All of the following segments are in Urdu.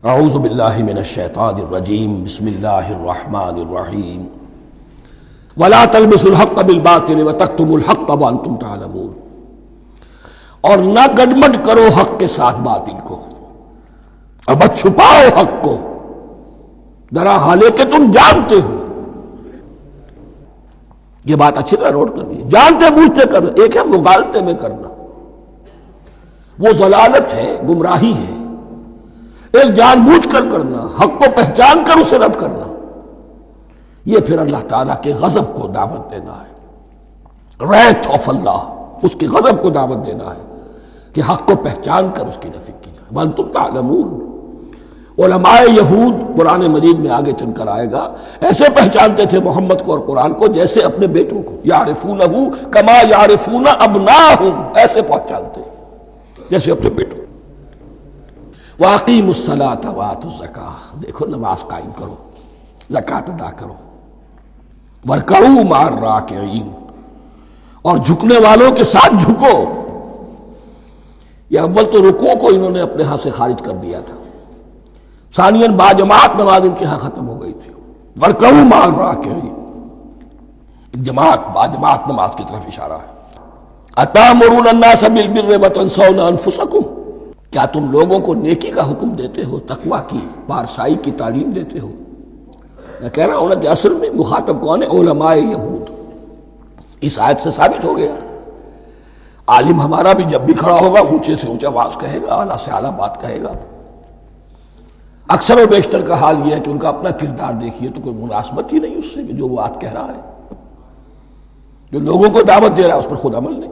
اعوذ باللہ من الشیطان الرجیم بسم اللہ الرحمن الرحیم ولا تلبسوا الحق بالباطل وتکتموا الحق وانتم تعلمون، اور نہ گڈمڈ کرو حق کے ساتھ باطل کو، اور مت چھپاؤ حق کو درا حالے کہ تم جانتے ہو۔ یہ بات اچھی طرح نوٹ کر لیجیے، جانتے بوجھتے کرنا ایک ہے، مغالطے میں کرنا وہ ضلالت ہے، گمراہی ہے، ایک جان بوجھ کر کرنا، حق کو پہچان کر اسے رد کرنا، یہ پھر اللہ تعالیٰ کے غضب کو دعوت دینا ہے، wrath of اللہ، اس کی غضب کو دعوت دینا ہے کہ حق کو پہچان کر اس کی نفی کی جائے۔ وانتم تعلمون، علماء یہود قرآن مجید میں آگے چل کر آئے گا، ایسے پہچانتے تھے محمد کو اور قرآن کو جیسے اپنے بیٹوں کو، یعرفونہ کما یعرفون ابناہم، ایسے پہچانتے جیسے اپنے بیٹوں۔ وَأَقِیمُوا الصَّلَاةَ وَآتُوا الزَّکَاةَ، دیکھو نماز قائم کرو، زکوٰۃ ادا کرو، وَارْکَعُوا مَعَ الرَّاکِعِینَ، اور جھکنے والوں کے ساتھ جھکو۔ یہ اول تو رکوع کو انہوں نے اپنے ہاں سے خارج کر دیا تھا، ثانیاً باجماعت نماز ان کے ہاں ختم ہو گئی تھی۔ وَارْکَعُوا مَعَ الرَّاکِعِینَ، جماعت باجماعت نماز کی طرف اشارہ ہے۔ أَتَأْمُرُونَ النَّاسَ بِالْبِرِّ وَتَنْسَوْنَ أَنفُسَكُمْ، کیا تم لوگوں کو نیکی کا حکم دیتے ہو، تقویٰ کی، پارسائی کی تعلیم دیتے ہو؟ میں کہہ رہا ہوں نا کہ اصل میں مخاطب کون ہے؟ علماء یہود۔ اس آیت سے ثابت ہو گیا عالم ہمارا بھی جب بھی کھڑا ہوگا اونچے سے اونچا آواز کہے گا، اعلیٰ سے اعلیٰ بات کہے گا۔ اکثر و بیشتر کا حال یہ ہے کہ ان کا اپنا کردار دیکھیے تو کوئی مناسبت ہی نہیں اس سے کہ جو وہ بات کہہ رہا ہے، جو لوگوں کو دعوت دے رہا ہے اس پر خود عمل نہیں۔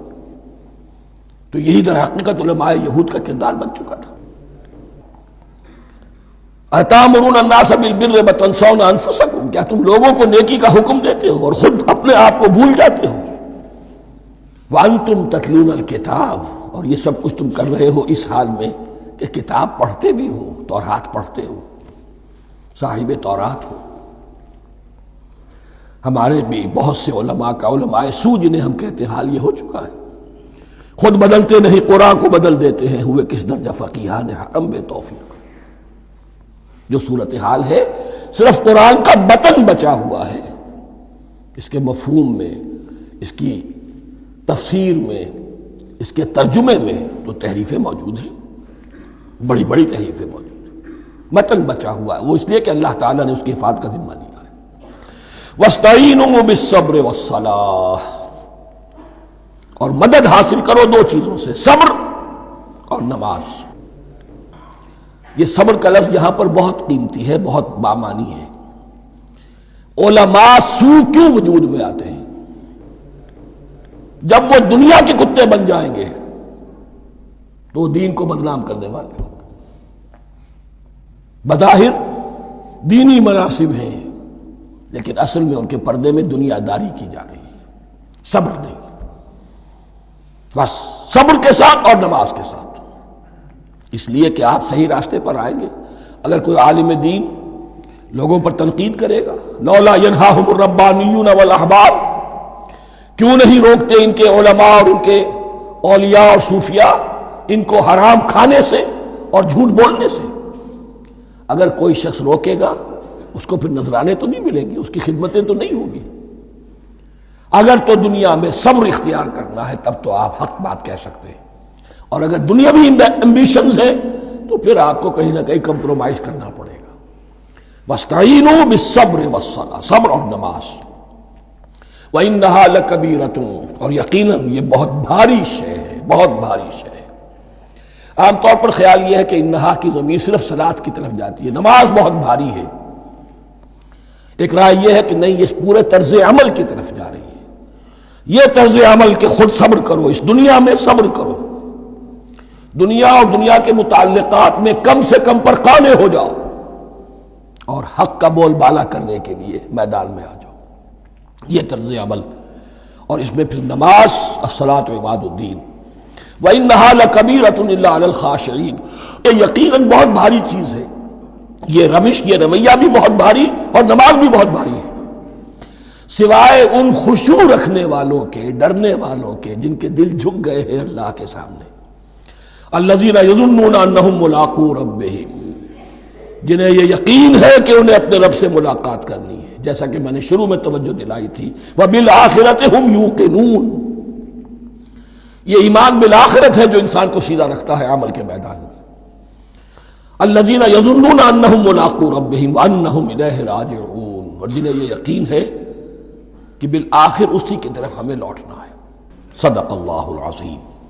تو یہی در حقیقت علماء یہود کا کردار بن چکا تھا۔ أَتَأْمُرُونَ النَّاسَ بِالْبِرِّ وَتَنْسَوْنَ أَنفُسَكُمْ، کیا تم لوگوں کو نیکی کا حکم دیتے ہو اور خود اپنے آپ کو بھول جاتے ہو؟ وَأَنْتُمْ تَتْلُونَ الْكِتَابَ، اور یہ سب کچھ تم کر رہے ہو اس حال میں کہ کتاب پڑھتے بھی ہو، تورات پڑھتے ہو، صاحب تورات ہو۔ ہمارے بھی بہت سے علماء کا، علماء سو جنہیں ہم کہتے ہیں، حال یہ ہو چکا ہے، خود بدلتے نہیں قرآن کو بدل دیتے ہیں، ہوئے کس درجہ فقیہان حکم بے توفیق۔ جو صورتحال ہے صرف قرآن کا متن بچا ہوا ہے، اس کے مفہوم میں، اس کی تفسیر میں، اس کے ترجمے میں تو تحریفیں موجود ہیں، بڑی بڑی تحریفیں موجود ہیں، متن بچا ہوا ہے، وہ اس لیے کہ اللہ تعالیٰ نے اس کی حفاظت کا ذمہ لیا ہے۔ وَاسْتَعِینُوا بِالصَّبْرِ وَالصَّلَاةِ، اور مدد حاصل کرو دو چیزوں سے، صبر اور نماز۔ یہ صبر کا لفظ یہاں پر بہت قیمتی ہے، بہت بامانی ہے۔ علماء سو کیوں وجود میں آتے ہیں؟ جب وہ دنیا کے کتے بن جائیں گے تو دین کو بدنام کرنے والے ہوں گے۔ بظاہر دینی مناسب ہیں لیکن اصل میں ان کے پردے میں دنیا داری کی جا رہی ہے، صبر نہیں۔ بس صبر کے ساتھ اور نماز کے ساتھ، اس لیے کہ آپ صحیح راستے پر آئیں گے۔ اگر کوئی عالم دین لوگوں پر تنقید کرے گا، لولا ینہاہم الربانیون والاحباب، کیوں نہیں روکتے ان کے علماء اور ان کے اولیاء اور صوفیاء ان کو حرام کھانے سے اور جھوٹ بولنے سے؟ اگر کوئی شخص روکے گا اس کو پھر نذرانے تو نہیں ملیں گی، اس کی خدمتیں تو نہیں ہوگی۔ اگر تو دنیا میں صبر اختیار کرنا ہے تب تو آپ حق بات کہہ سکتے ہیں، اور اگر دنیاوی ایمبیشنز ہیں تو پھر آپ کو کہیں نہ کہیں کمپرومائز کرنا پڑے گا۔ وَاسْتَعِینُوا بِالصَّبْرِ وَالصَّلَاةِ، صبر اور نماز۔ وَإِنَّهَا لَكَبِیرَةٌ، اور یقیناً یہ بہت بھاری شے ہے، بہت بھاری شے ہے۔ عام طور پر خیال یہ ہے کہ انہا کی ضمیر صرف صلاۃ کی طرف جاتی ہے، نماز بہت بھاری ہے۔ ایک رائے یہ ہے کہ نہیں، یہ پورے طرز عمل کی طرف جا رہی ہے، یہ طرز عمل کہ خود صبر کرو، اس دنیا میں صبر کرو، دنیا اور دنیا کے متعلقات میں کم سے کم پر قانع ہو جاؤ، اور حق کا بول بالا کرنے کے لیے میدان میں آ جاؤ، یہ طرز عمل۔ اور اس میں پھر نماز، الصلاۃ عماد الدین۔ وَإِنَّهَا لَكَبِیرَةٌ إِلَّا عَلَى الْخَاشِعِینَ، یہ یقیناً بہت بھاری چیز ہے، یہ روش، یہ رویہ بھی بہت بھاری اور نماز بھی بہت بھاری ہے، سوائے ان خشوع رکھنے والوں کے، ڈرنے والوں کے، جن کے دل جھک گئے ہیں اللہ کے سامنے۔ الذین یظنون انہم ملاقو ربہم، جنہیں یہ یقین ہے کہ انہیں اپنے رب سے ملاقات کرنی ہے، جیسا کہ میں نے شروع میں توجہ دلائی تھی، وَبِالْآخِرَةِ هُمْ يُوقِنُونَ۔ یہ ایمان بالآخرت ہے جو انسان کو سیدھا رکھتا ہے عمل کے میدان میں۔ الَّذِينَ يَظُنُّونَ أَنَّهُمْ مُلَاقُو رَبِّهِمْ وَأَنَّهُمْ إِلَيْهِ رَاجِعُونَ، اور جنہیں یہ یقین ہے کہ بالآخر اسی کی طرف ہمیں لوٹنا ہے۔ صدق اللہ العظیم۔